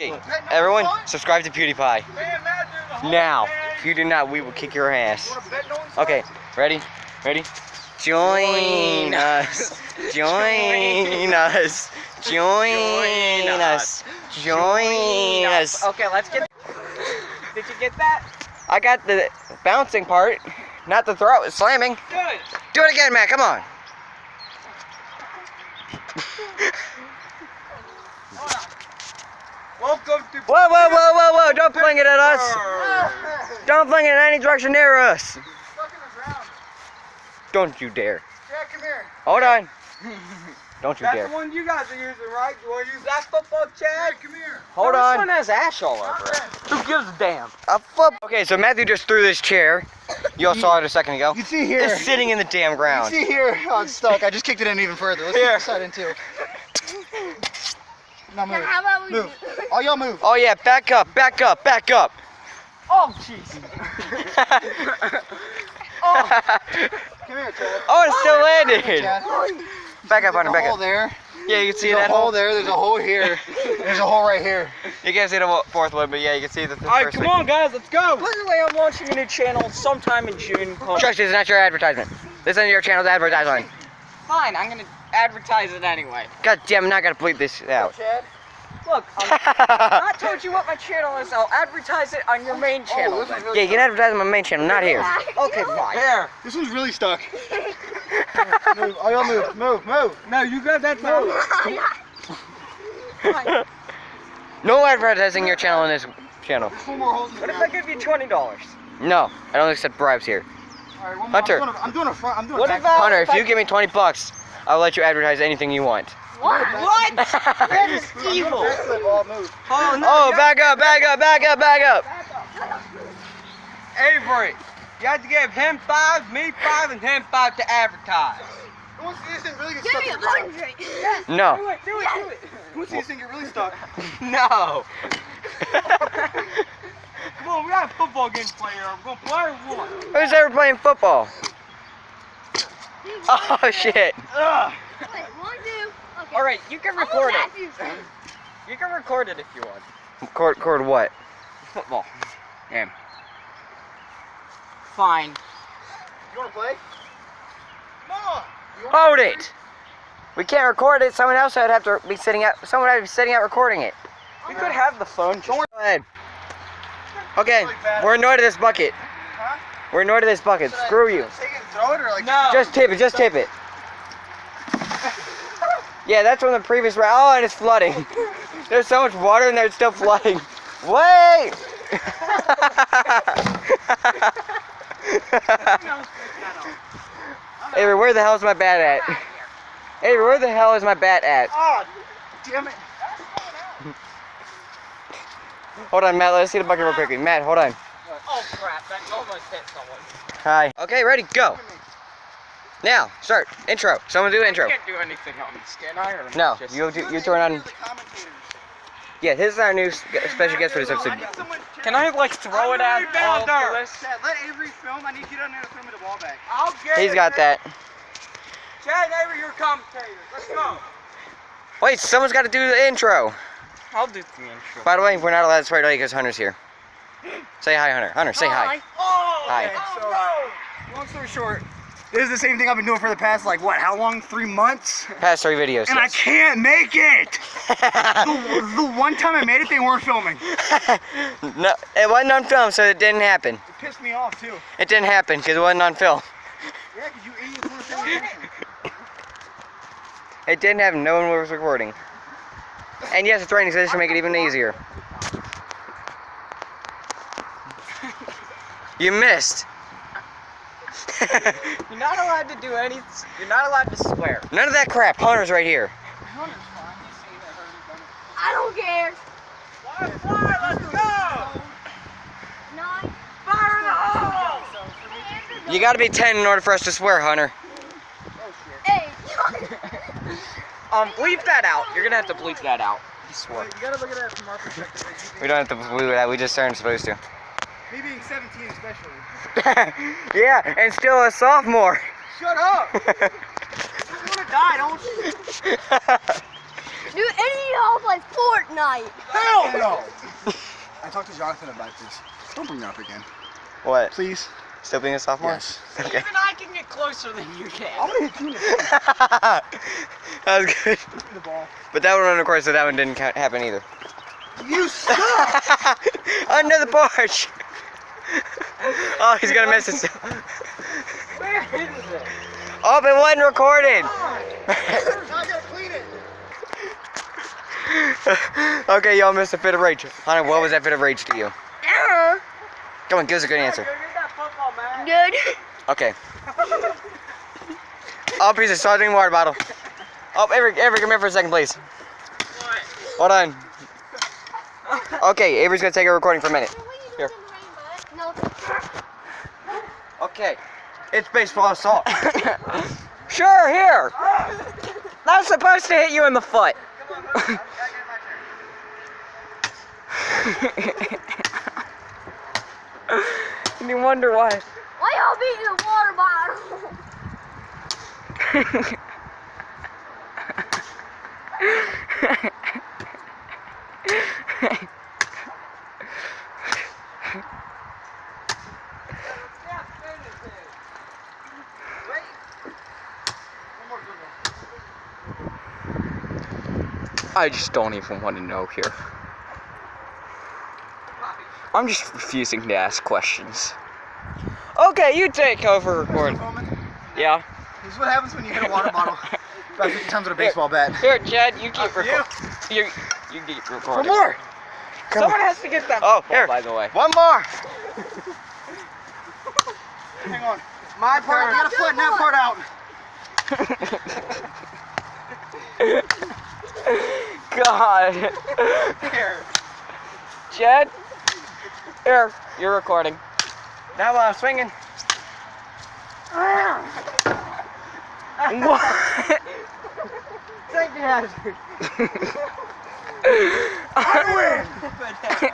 Okay, everyone, subscribe to PewDiePie. Now, if you do not, we will kick your ass. Okay, ready? Ready? Join us. Join us. Join us. Join us. Okay, let's get. Did you get that? I got the bouncing part, not the throw. It's slamming. Good. Do it again, Matt. Come on. Welcome to. Whoa, whoa, whoa, whoa, whoa! Don't fling it at us. Don't fling it in any direction near us. Don't you dare. Chad, come here. Hold on. Don't you That's dare. the one you guys are using, right? You want to use that football, Chad? Come here. Hold This on. one has ash all over it. Who gives a damn? Okay, so Matthew just threw this chair. You all saw it a second ago. You see here. It's sitting in the damn You ground. see here. Oh, it's stuck. I just kicked it in even further. Let's Here. kick this side in too. Now move. How about we Move. All y'all move. Oh yeah, back up, back up, back up. Oh, jeez. Come here, Chad. Oh, it's still landed. Chad. Back up, Hunter, There's a back hole up. there. Yeah, you can see There's a that hole hole. there. There's a hole here. There's a hole right here. You can't see the fourth one, but yeah, you can see the Alright, first come one. on, guys, let's go. Literally, I'm launching a new channel sometime in June. Called... Trust me, it's not your advertisement. This isn't your channel's advertisement. Fine, I'm gonna advertise it anyway. God damn, I'm not gonna bleep this out. Chad, look, I'm not told you what my channel is. I'll advertise it on your main channel. this is then. really Yeah, you can advertise on my main channel, not here. Okay, fine. There. This one's really stuck. Move. All y'all move. Move. Move. No, you got that now. No advertising your channel in this channel. There's 4 more holes in the What if I ground. give you $20? No, I don't accept bribes here. All right, one more. Hunter. I'm doing a front. I'm doing What a if back. Hunter, if you give me 20 bucks, I'll let you advertise anything you want. What? What? That is evil. Backflip, all move. Oh, no. Oh, back up, back up, back up, back up. Avery, you have to give him 5, me 5, and him 5 to advertise. Who wants to see this thing really get Give stuck me in the ground? 100. No. Do it. Who wants to see this thing get really stuck? No. Come on, we have a football game to play here. I'm going to play or what? Who's ever playing football? Oh, shit. Ugh. Wait, 1, 2. Okay. All right, you can I'm record gonna it. have you. You can record it if you want. Cord what? Football. Yeah. Fine. You want to play? Come on. Hold it. We can't record it. Someone else would have to be sitting out. Someone would have to be sitting out recording it. We could have the phone. Go ahead. Okay, we're annoyed at this bucket. Huh? We're annoyed at this bucket. Screw you. Take it and throw it or like? No. Just tip it. Just tip it. Yeah, that's from the previous round. Oh, and it's flooding. There's so much water in there, it's still flooding. Wait! Avery, where the hell is my bat at? Avery, where the hell is my bat at? Oh, damn it. Hold on, Matt. Let's see the bucket real quickly. Matt, hold on. Oh crap! That almost hit someone. Hi. Okay, ready, go. Now, start. Intro. Someone do intro. I can't do anything on this, can I? Or No, just... you turn on. The commentators. Yeah, this is our new special guest for this episode. Can I like throw it at all for this? Chad, let Avery film. I need you down there to film me the ball back. I'll get He's it, got man. that. Chad, Avery, you're commentator. Let's go. Wait, someone's got to do the intro. I'll do the intro. By the way, we're not allowed to swear today because Hunter's here. Say hi, Hunter. Hunter, say hi. Oh, Hi. okay, so, Long story short, this is the same thing I've been doing for the past, like, what, how long? 3 months? Past 3 videos. And I yes. can't make it! the one time I made it, they weren't filming. No, it wasn't on film, so it didn't happen. It pissed me off, too. It didn't happen because it wasn't on film. Yeah, because you idiots weren't paying attention. It didn't happen. No one was recording. And yes, it's raining, so this should make it even easier. You missed. you're not allowed to do any. You're not allowed to swear. None of that crap. Hunter's right here. I don't care. Fire, let's go! 9. Fire in the hole! You got to be 10 in order for us to swear, Hunter. 8. Bleep that out. You're gonna have to bleep that out. I swear. You gotta look at it from our perspective. Like, We don't have to believe that. We just aren't supposed to. me being 17 especially. Yeah, and still a sophomore. Shut up! You wanna die, don't you? Dude, any of y'all play Fortnite? Hell no! I talked to Jonathan about this. Don't bring that up again. What? Please? Still being a sophomore? Yes. Okay. Even I can get closer than you can. I'm gonna hit you in the face. That was good. The ball. But that one, of course, so that one didn't happen either. You suck! Under the porch. Oh, he's gonna miss it. Where is it? Oh, it wasn't recorded. I gotta clean it. Okay, y'all missed a fit of rage. Honey, what was that fit of rage to you? Come on, give us a good answer. Go get that football, man. Good. Okay. Oh, piece of starting water bottle. Oh, Avery, come here for a second, please. Hold on. Okay, Avery's gonna take a recording for a minute. Here. No. Okay. It's baseball assault. Sure, here. That's supposed to hit you in the foot. And you wonder why. Why y'all beating the water bottle? I just don't even want to know here. I'm just refusing to ask questions. Okay, you take over record. Yeah. This is what happens when you hit a water bottle about 50 times with a baseball bat. Here, Chad, you keep recording. You keep For recording. more! Someone has to get that Oh, football, here. by the way. One more. Hang on. My part, I gotta flatten that part out. God. Here. Chad, here, you're recording. Now while I'm swinging. What? Thank you, Hazard. I win!